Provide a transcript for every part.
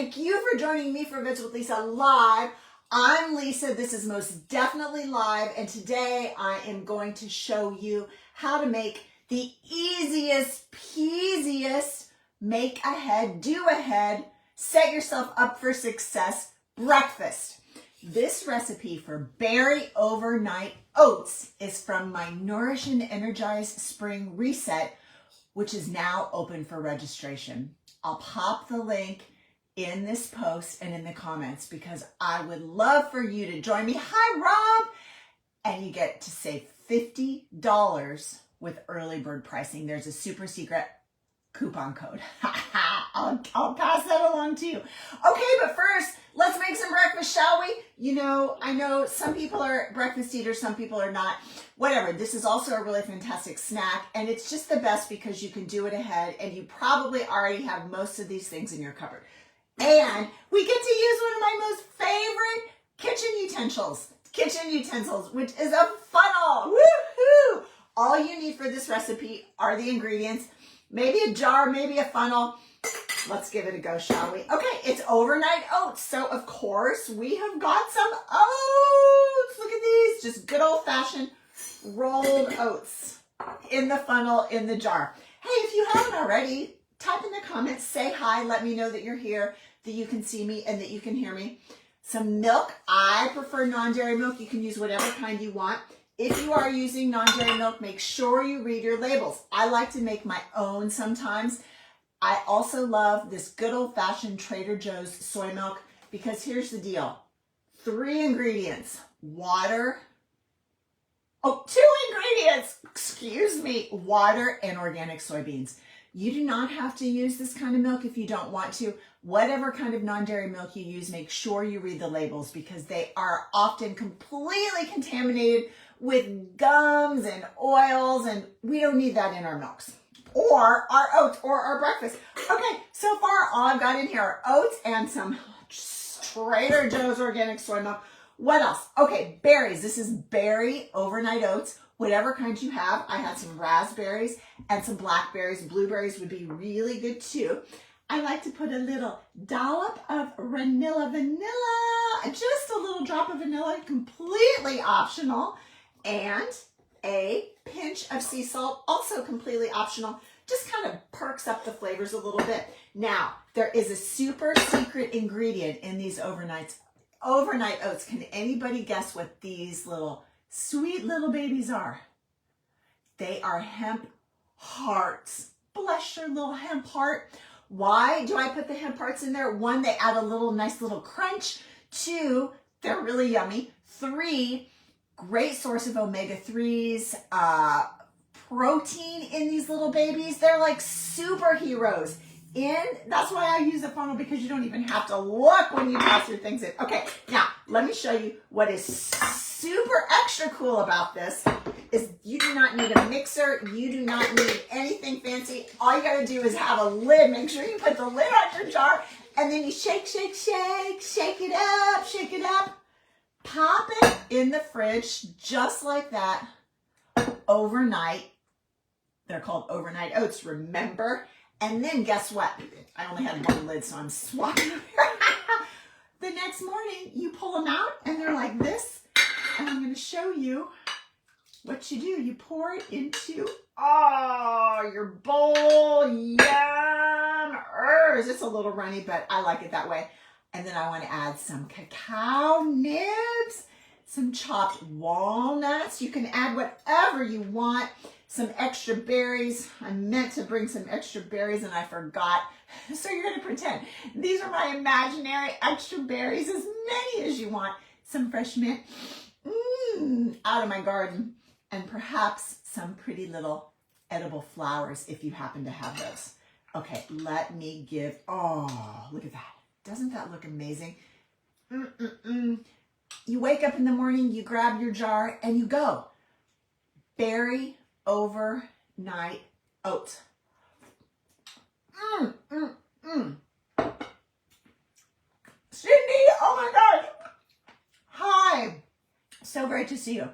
Thank you for joining me for Veg with Lisa Live. I'm Lisa. This is most definitely live, and today I am going to show you how to make the easiest, peasiest, make ahead, do ahead, set yourself up for success breakfast. This recipe for berry overnight oats is from my Nourish and Energize Spring Reset, which is now open for registration. I'll pop the link in this post and in the comments because I would love for you to join me. Hi, Rob! And you get to save $50 with early bird pricing. There's a super secret coupon code. I'll pass that along to you. Okay, but first, let's make some breakfast, shall we? You know, I know some people are breakfast eaters, some people are not. Whatever, this is also a really fantastic snack, and it's just the best because you can do it ahead, and you probably already have most of these things in your cupboard. And we get to use one of my most favorite kitchen utensils, which is a funnel. Woohoo! All you need for this recipe are the ingredients, maybe a jar, maybe a funnel. Let's give it a go, shall we? Okay, it's overnight oats. So, of course, we have got some oats. Look at these, just good old-fashioned rolled oats in the funnel, in the jar. Hey, if you haven't already, type in the comments, say hi, let me know that you're here, that you can see me and that you can hear me. Some milk. I prefer non-dairy milk. You can use whatever kind you want. If you are using non-dairy milk, make sure you read your labels. I like to make my own sometimes. I also love this good old-fashioned Trader Joe's soy milk because here's the deal. 3 ingredients. Water. Oh, 2 ingredients. Excuse me. Water and organic soybeans. You do not have to use this kind of milk if you don't want to. Whatever kind of non-dairy milk you use, make sure you read the labels because they are often completely contaminated with gums and oils, and we don't need that in our milks or our oats or our breakfast. Okay, so far all I've got in here are oats and some Trader Joe's organic soy milk. What else? Okay, berries. This is berry overnight oats. Whatever kind you have. I had some raspberries and some blackberries. Blueberries would be really good too. I like to put a little dollop of vanilla, just a little drop of vanilla, completely optional, and a pinch of sea salt, also completely optional. Just kind of perks up the flavors a little bit. Now, there is a super secret ingredient in these overnight oats. Can anybody guess what these little sweet little babies are? They are hemp hearts. Bless your little hemp heart. Why do I put the hemp hearts in there? 1, they add a nice little crunch. 2, they're really yummy. 3, great source of omega-3s, protein in these little babies. They're like superheroes. That's why I use a funnel, because you don't even have to look when you toss your things in. Okay, now let me show you what is super extra cool about this is you do not need a mixer. You do not need anything fancy. All you got to do is have a lid. Make sure you put the lid on your jar, and then you shake it up, pop it in the fridge just like that overnight. They're called overnight oats, remember? And then guess what? I only had 1 lid, so I'm swapping them here. The next morning, you pull them out, and they're like this. And I'm going to show you what you do. You pour it into, your bowl. Yum! It's a little runny, but I like it that way. And then I want to add some cacao nibs, some chopped walnuts. You can add whatever you want. Some extra berries. I meant to bring some extra berries and I forgot. So you're going to pretend. These are my imaginary extra berries, as many as you want. Some fresh mint out of my garden. And perhaps some pretty little edible flowers if you happen to have those. Okay, let me give, look at that. Doesn't that look amazing? You wake up in the morning, you grab your jar, and you go. Berry overnight oats. Cindy, oh my gosh. Hi. So great to see you.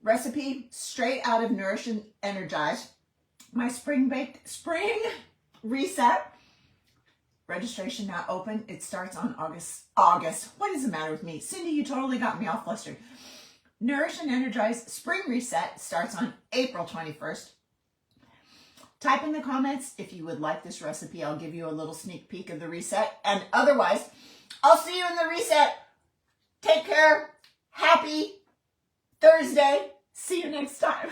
Recipe straight out of Nourish and Energize. My spring reset Registration not open. It starts on August. What is the matter with me? Cindy, you totally got me all flustered. Nourish and Energize Spring Reset starts on April 21st. Type in the comments if you would like this recipe. I'll give you a little sneak peek of the reset. And otherwise, I'll see you in the reset. Take care. Happy Thursday. See you next time.